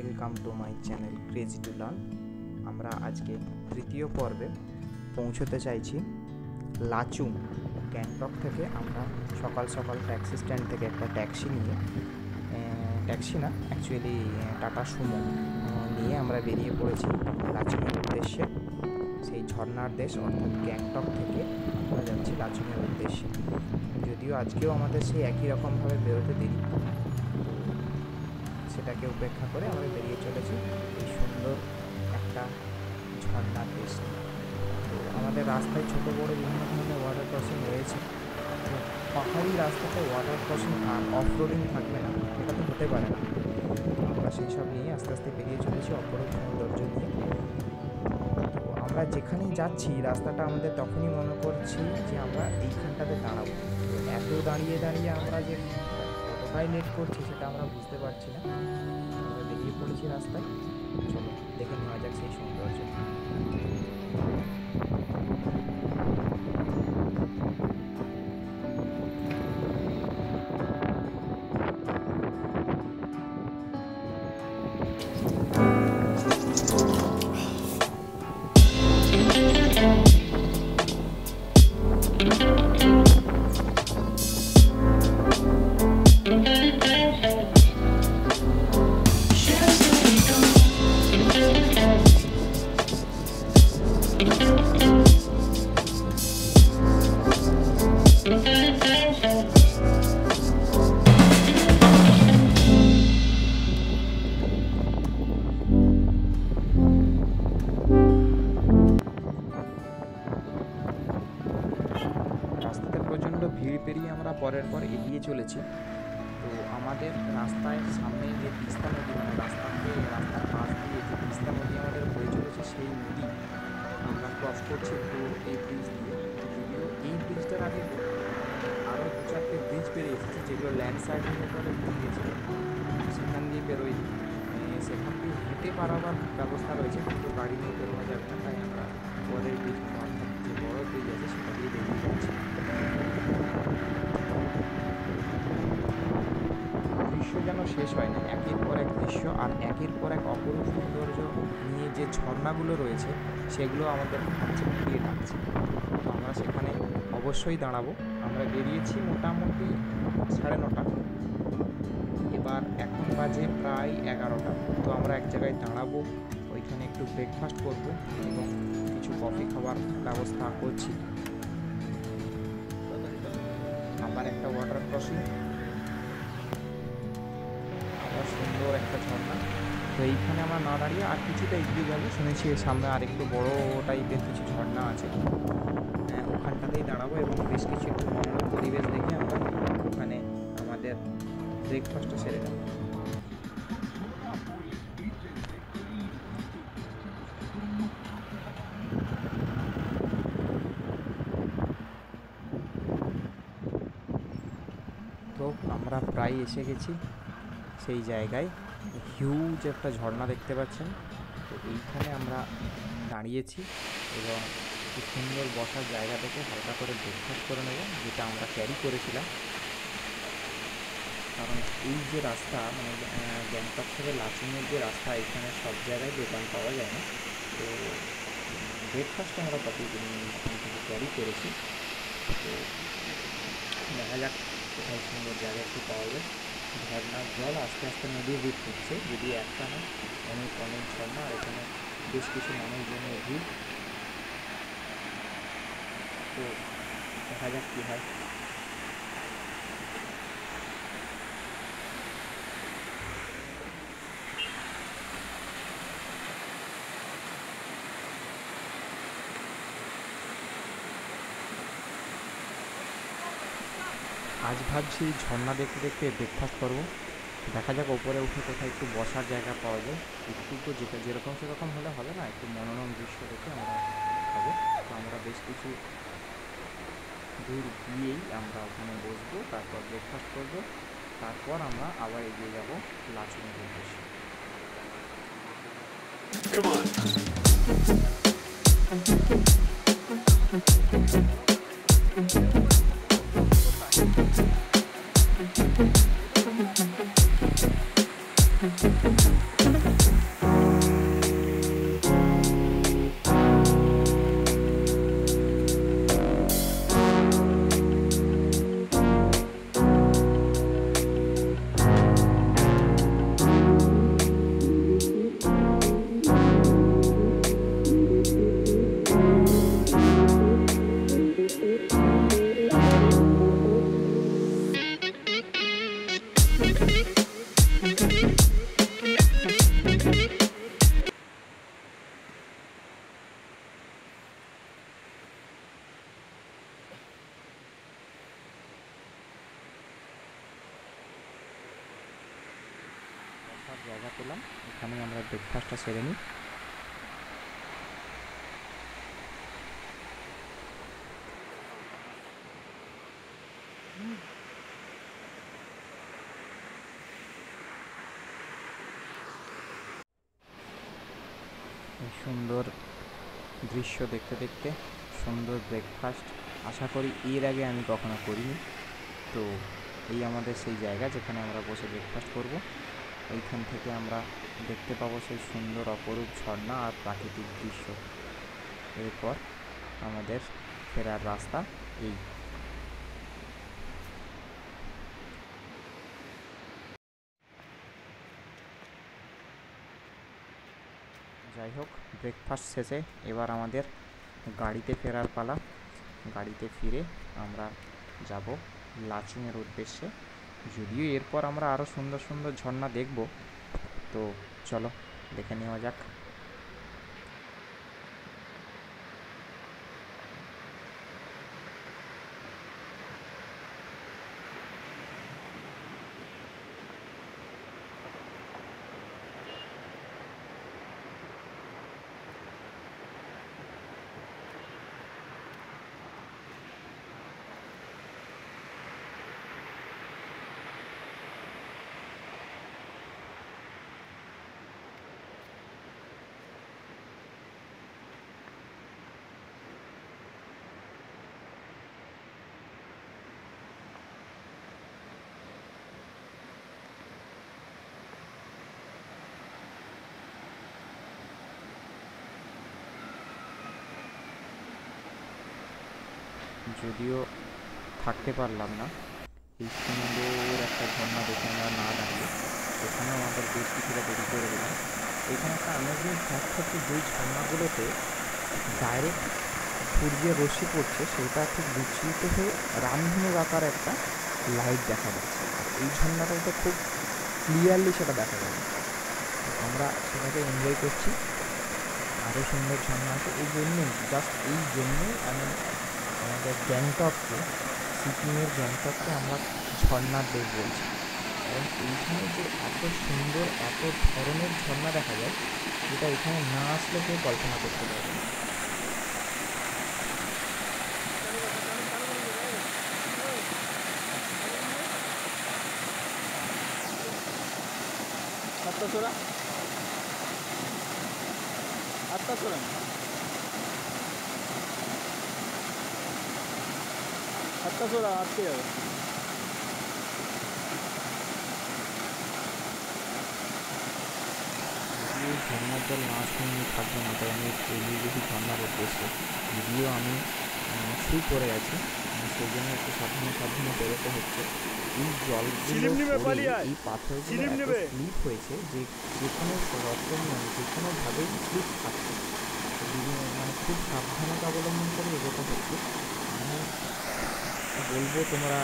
Welcome to my channel crazy to learn. আমরা আজকে তৃতীয় পর্বে পৌঁছতে চাইছি লাচুং। গ্যাংটক থেকে আমরা সকাল সকাল ট্যাক্সি স্ট্যান্ড থেকে একটা ট্যাক্সি নিয়ে ট্যাক্সি না অ্যাকচুয়ালি টাটা সুমো নিয়ে আমরা বেরিয়ে পড়েছি লাচুংয়ের উদ্দেশ্যে। সেই ঝর্ণার দেশ অর্থাৎ গ্যাংটক থেকে আমরা যাচ্ছি লাচুংয়ের উদ্দেশ্যে। যদিও আজকেও আমাদের সেই একই রকমভাবে বেরোতে দেরি, সেটাকে উপেক্ষা করে আমরা বেরিয়ে চলেছি এই সুন্দর একটা ঝর্ণার দেশ। তো আমাদের রাস্তায় ছোটো বড়ো বিভিন্ন ধরনের ওয়াটার ক্রসিং রয়েছে। তো পাহাড়ি রাস্তাতে ওয়াটার ক্রসিং আর অফ রোডিং থাকবে না, এটা তো হতে পারে না। আমরা সেই সব নিয়ে আস্তে আস্তে বেরিয়ে চলেছি অপরূপ সৌন্দর্য নিয়ে। তো আমরা যেখানেই যাচ্ছি রাস্তাটা আমাদের তখনই মনে করছি যে আমরা এইখানটাতে দাঁড়াবো। এত দাঁড়িয়ে দাঁড়িয়ে আমরা যে কতটাই লেট করছি সেটা আমরা বুঝতে পারছি না। আমরা বেরিয়ে পড়েছি রাস্তায়, চলো দেখে নেওয়া যাক সেই সৌন্দর্য। রাস্তাতে প্রচণ্ড ভিড় পেরিয়ে আমরা পরের পর এগিয়ে চলেছি। তো আমাদের রাস্তায় সামনে যে তিস্তা নদী, মানে রাস্তার পাশ দিয়ে যে তিস্তা নদী আমাদের বয়ে চলেছে, সেই নদী আমরা ক্রস করছি তো এই ব্রিজ দিয়ে। যদিও এই ব্রিজটার আগে আরও দু চারটে ব্রিজ পেরিয়ে এসেছি যেগুলো ল্যান্ডস্লাইডিংয়ের পরে ভেঙে গেছে, সেখান দিয়ে বেরোই। সেখান দিয়ে হেঁটে পারাবার ব্যবস্থা রয়েছে, কিন্তু গাড়ি নিয়ে বেরোনো যাবে না, তাই আমরা পরের ব্রিজ অর্থাৎ যে বড় ব্রিজ আছে সেটা দিয়ে বেরিয়ে যাচ্ছি। দৃশ্য যেন শেষ হয় না, একের পর এক দৃশ্য আর একের পর এক অপরূপ সৌন্দর্য নিয়ে যে ঝর্ণাগুলো রয়েছে সেগুলো আমাদের কাছে ফিরিয়ে ডাকছে। তো আমরা সেখানে অবশ্যই দাঁড়াবো। আমরা বেরিয়েছি মোটামুটি 9:30, এবার এখন বাজে প্রায় 11টা। তো আমরা এক জায়গায় দাঁড়াবো, ওইখানে একটু ব্রেকফাস্ট করব এবং কিছু কফি খাবার ব্যবস্থা করছি। আবার একটা ওয়াটার ক্রসিং, আবার সুন্দর একটা ঝর্ণা। তো এইখানে আমরা না দাঁড়িয়ে আর কিছুটা এগিয়ে যাবো, শুনেছি এর সামনে আর একটু বড় টাইপের কিছু ঝর্ণা আছে, ওখানটাতেই দাঁড়াবো এবং বেশ কিছু একটু মনোরম পরিবেশ দেখে আমরা ওখানে আমাদের ব্রেকফাস্টটা সেরে নেব। তো আমরা প্রায় এসে গেছি সেই জায়গায়। হিউজ একটা ঝর্ণা দেখতে পাচ্ছেন। তো এইখানে আমরা দাঁড়িয়েছি এবং খুব সুন্দর বসার জায়গা থেকে হালকা করে ব্রেকফাস্ট করে নেব, যেটা আমরা ক্যারি করেছিলাম। কারণ এই যে রাস্তা, মানে গ্যাংটক থেকে লাচুংয়ের যে রাস্তা, এখানে সব জায়গায় দোকান পাওয়া যায় না। তো ব্রেকফাস্ট আমরা প্রতিদিন এখান থেকে ক্যারি করেছি। তো দেখা যাক কোথায় সুন্দর জায়গা একটু পাওয়া যায়। ঝর্ণার জল আস্তে আস্তে নদীর রূপ হচ্ছে, যদি একটা না অনেক অনেক ঝর্ণা, আর এখানে বেশ কিছু মানুষজনের ভিড়। তো দেখা যাক কী হয়। আজ ভাবছি ঝর্ণা দেখতে দেখতে ব্রেকফাস্ট করবো। দেখা যাক ওপরে উঠে কোথায় একটু বসার জায়গা পাওয়া যায়। একটু তো যেরকম সেরকম হলে হবে না, একটু মনোরম দৃশ্য দেখে আমরা খাবো। তো আমরা বেশ কিছু দূর গিয়েই আমরা ওখানে বসবো, তারপর ব্রেকফাস্ট করবো, তারপর আমরা আবার এগিয়ে যাবো লাচুংয়ের উদ্দেশ্যে। Come on. বসার জায়গা পেলাম, এখানে আমরা ব্রেকফাস্টটা সেরে নিই। এই সুন্দর দৃশ্য দেখতে দেখতে সুন্দর ব্রেকফাস্ট আশা করি এর আগে আমি কখনো করিনি। তো এই আমাদের সেই জায়গা যেখানে আমরা বসে ব্রেকফাস্ট করব। এইখান থেকে আমরা দেখতে পাবো সেই সুন্দর অপরূপ ঝর্ণা আর প্রাকৃতিক দৃশ্য। এরপর আমাদের ফেরার রাস্তা এই। যাই হোক, ব্রেকফাস্ট শেষে এবার আমাদের গাড়িতে ফেরার পালা। গাড়িতে ফিরে আমরা যাব লাচুংয়ের উদ্দেশ্যে। যদিও এরপর আমরা আরও সুন্দর সুন্দর ঝর্ণা দেখব, তো চলো দেখে নেওয়া যাক। যদিও থাকতে পারলাম না এই সুন্দর একটা ঝর্ণা দেখে আমরা না দাঁড়িয়ে, এখানে আমাদের বেশ কিছুটা দেরি করে দিলাম। এখানে একটা অ্যামেজিং ফ্যাক্ট হচ্ছে, যেই ঝর্ণাগুলোতে ডাইরেক্ট সূর্যের রশ্মি পড়ছে সেটা ঠিক বিচ্ছুরিত হয়ে রামধনুর আকার একটা লাইট দেখা যাচ্ছে। আর এই ঝর্ণাটাতে খুব ক্লিয়ারলি সেটা দেখা যাবে। আমরা সেটাকে এনজয় করছি। আরও সুন্দর ঝর্ণা আছে, এই জন্যই জাস্ট এই জন্যই আমি আমাদের গ্যাংটককে, সিকিমের গ্যাংটককে আমরা ঝর্ণার দেশ বলছি। কারণ এইখানে যে এত সুন্দর এত ধরনের ঝর্ণা দেখা যায়, যেটা এখানে না আসলে কেউ কল্পনা করতে পারবে না। আটকে যাবে। এই ঝর্ণার জল না শুনে থাকবো না, তাই আমি এগিয়ে গেছি ঝর্ণার উদ্দেশ্যে। যদিও আমি শু পরে আছি, সেই জন্য একটু সাবধানে সাবধানে বেরোতে হচ্ছে। এই জলগুলো এই পাথরগুলো এত স্লিপ হয়েছে যে যে কোনো রকম যে কোনোভাবেই স্লিপ খাচ্ছে। মানে খুব সাবধানতা অবলম্বন করে এগোতে হচ্ছে। আমি বলবো তোমরা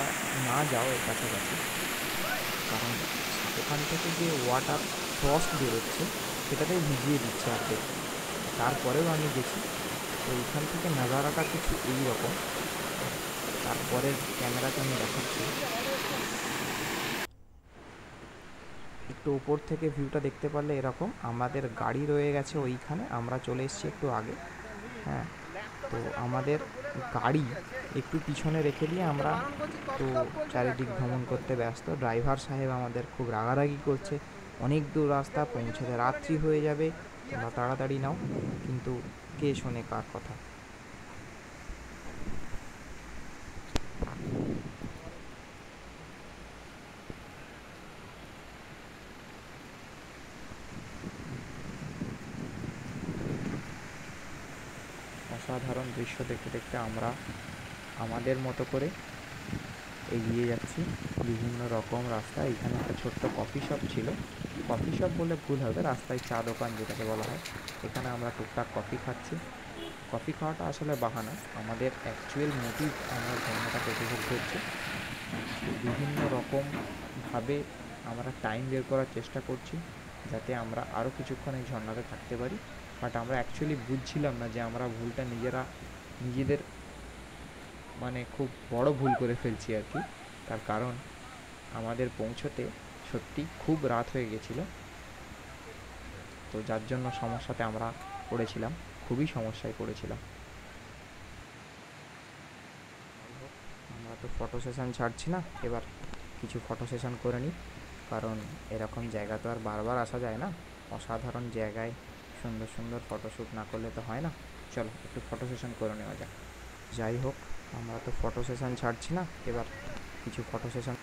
না যাও এর কাছাকাছি, কারণ ওখান থেকে যে ওয়াটার ফ্রস্ট বেরোচ্ছে সেটাতেই ভিজিয়ে দিচ্ছে অর্ধেক। তারপরেও আমি গেছি। তো এইখান থেকে নাজারাটা কিছু এই রকম। তারপরে ক্যামেরাতে আমি দেখাচ্ছি, একটু উপর থেকে ভিউটা দেখতে পারলে এরকম। আমাদের গাড়ি রয়ে গেছে ওইখানে, আমরা চলে এসেছি একটু আগে। হ্যাঁ, তো আমাদের গাড়ি একটু পিছনে রেখে দিয়ে আমরা তো চারিদিক ভ্রমণ করতে ব্যস্ত। ড্রাইভার সাহেব আমাদের খুব রাগারাগি করছে, অনেক দূর রাস্তা, পৌঁছাতে রাত্রি হয়ে যাবে, তোমরা তাড়াতাড়ি নাও। কিন্তু কে শোনে কার কথা। অসাধারণ দৃশ্য দেখতে দেখতে আমরা আমাদের মতো করে এগিয়ে যাচ্ছি বিভিন্ন রকম রাস্তা। এখানে একটা ছোট্ট কফি শপ ছিল, কফি শপ বলে ভুল হবে, রাস্তায় চা দোকান যেটাকে বলা হয়। এখানে আমরা টুকটাক কফি খাচ্ছি। কফি খাওয়াটা আসলে বাহানা, আমাদের অ্যাকচুয়াল মোটিভ আমরা ঝর্ণাটাকে উপভোগ করছি। বিভিন্ন রকমভাবে আমরা টাইম বের করার চেষ্টা করছি যাতে আমরা আরও কিছুক্ষণ এই ঝর্ণাতে থাকতে পারি। বাট আমরা অ্যাকচুয়ালি বুঝছিলাম না যে আমরা ভুলটা নিজেদের মানে খুব বড় ভুল করে ফেলছি আর কি। তার কারণ আমাদের পৌঁছতে সত্যি খুব রাত হয়ে গেছিলো। তো যার জন্য সমস্যাতে আমরা পড়েছিলাম, খুবই সমস্যায় পড়েছিলাম। আমরা তো ফটো সেশন ছাড়ছি না, এবার কিছু ফটো সেশন করে নিই, কারণ এরকম জায়গা তো আর বারবার আসা যায় না। অসাধারণ জায়গায় সুন্দর সুন্দর ফটোশ্যুট না করলে তো হয় না। চলো একটু ফটো সেশন করে নেওয়া যাক। যাই হোক, আমরা তো ফটো সেশন ছাড়ছি না, এবার কিছু ফটো সেশন।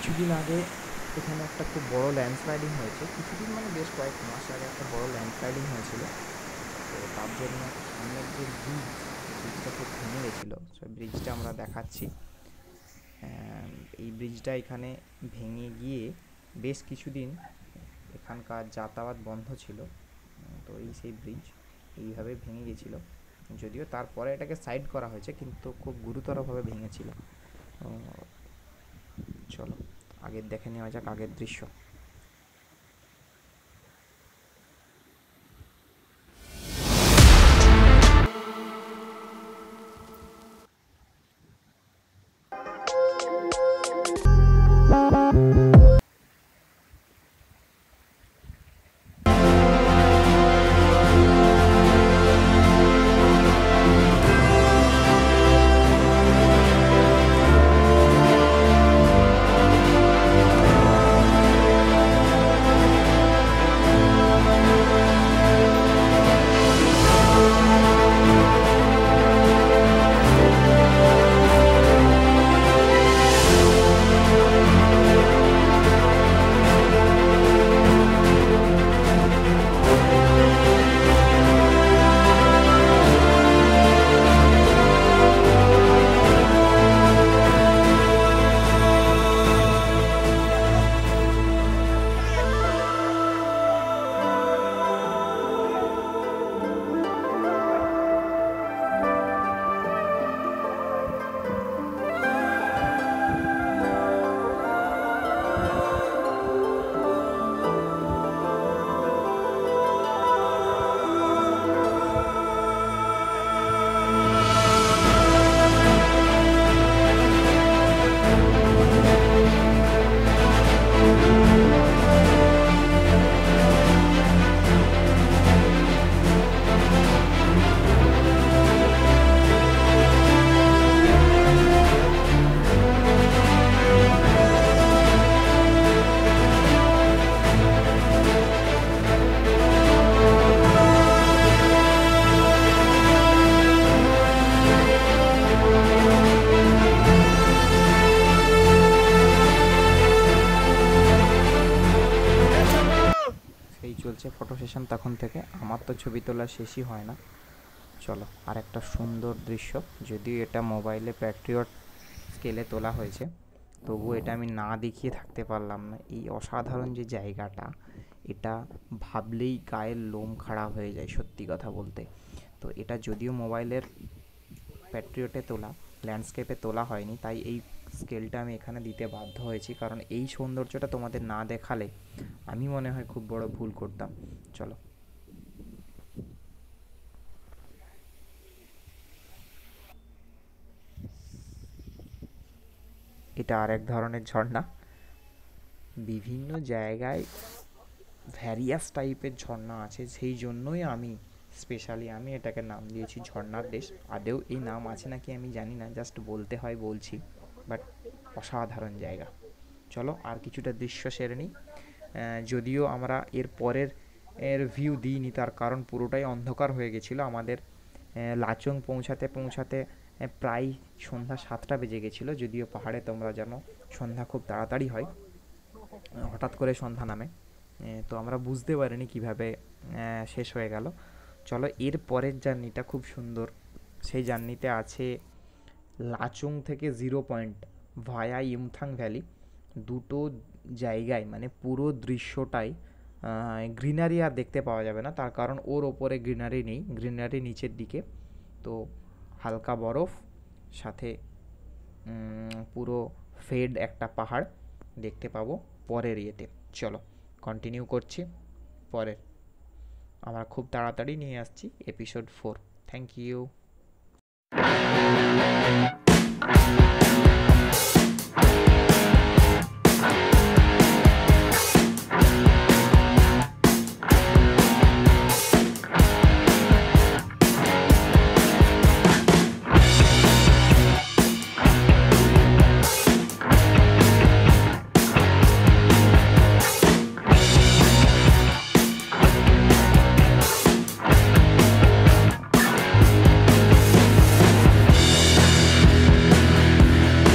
কিছুদিন আগে এখানে একটা খুব বড় ল্যান্ডস্লাইডিং হয়েছে, কিছুদিন মানে বেশ কয়েক মাস আগে একটা বড় ল্যান্ডস্লাইডিং হয়েছিল। তো তার জন্য সামনের যে ব্রিজটা খুব ভেঙে গেছিলো, সেই ব্রিজটা আমরা দেখাচ্ছি। এই ব্রিজটা এখানে ভেঙে গিয়ে বেশ কিছুদিন এখানকার যাতায়াত বন্ধ ছিল। তো সেই ব্রিজ এইভাবে ভেঙে গেছিলো, যদিও তারপরে এটাকে সাইড করা হয়েছে, কিন্তু খুব গুরুতরভাবে ভেঙেছিল। চলো আগের দেখে নেওয়া যাক আগের দৃশ্য। নোটিফিকেশান তখন থেকে। আমার তো ছবি তোলা শেষই হয় না। চলো আর একটা সুন্দর দৃশ্য, যদিও এটা মোবাইলে প্যাট্রিয়ট স্কেলে তোলা হয়েছে, তবু এটা আমি না দেখিয়ে থাকতে পারলাম না। এই অসাধারণ যে জায়গাটা, এটা ভাবলেই গায়ের লোম খাড়া হয়ে যায় সত্যি কথা বলতে। তো এটা যদিও মোবাইলের প্যাট্রিয়টে তোলা, ল্যান্ডস্কেপে তোলা হয়নি, তাই এই স্কেলটা আমি এখানে দিতে বাধ্য হয়েছি, কারণ এই সৌন্দর্যটা তোমাদের না দেখালে আমি মনে হয় খুব বড় ভুল করতাম। চলো, এটা আরেক ধরনের ঝর্ণা। বিভিন্ন জায়গায় ভ্যারিয়াস টাইপের ঝর্ণা আছে, সেই জন্যই স্পেশালি আমি এটাকে নাম দিয়েছি ঝর্ণার দেশ। আদেও এই নাম আছে নাকি আমি জানি না, জাস্ট বলতে হয় বলছি, বাট অসাধারণ জায়গা। চলো আর কিছুটা দৃশ্য সেরে নিই। যদিও আমরা এর পরের ভিউ দিইনি, তার কারণ পুরোটাই অন্ধকার হয়ে গেছিলো আমাদের। লাচুং পৌঁছাতে পৌঁছাতে প্রায় সন্ধ্যা 7টা বেজে গেছিলো। যদিও পাহাড়ে তোমরা জানো সন্ধ্যা খুব তাড়াতাড়ি হয়, হঠাৎ করে সন্ধ্যা নামে। তো আমরা বুঝতে পারিনি কীভাবে শেষ হয়ে গেল। চলো এর পরের জার্নিটা খুব সুন্দর। সেই জার্নিতে আছে লাচুং থেকে 0 পয়েন্ট ভায়া ইমথাং ভ্যালি। দুটো জায়গায় মানে পুরো দৃশ্যটাই গ্রিনারি আর দেখতে পাওয়া যাবে না, তার কারণ ওর ওপরে গ্রিনারি নেই, গ্রিনারি নিচের দিকে। তো হালকা বরফ, সাথে পুরো ফেড একটা পাহাড় দেখতে পাবো পরের ইয়েতে। চলো কন্টিনিউ করছি পরের। আমরা খুব তাড়াতাড়ি নিয়ে আসছি এপিসোড 4। Thank you.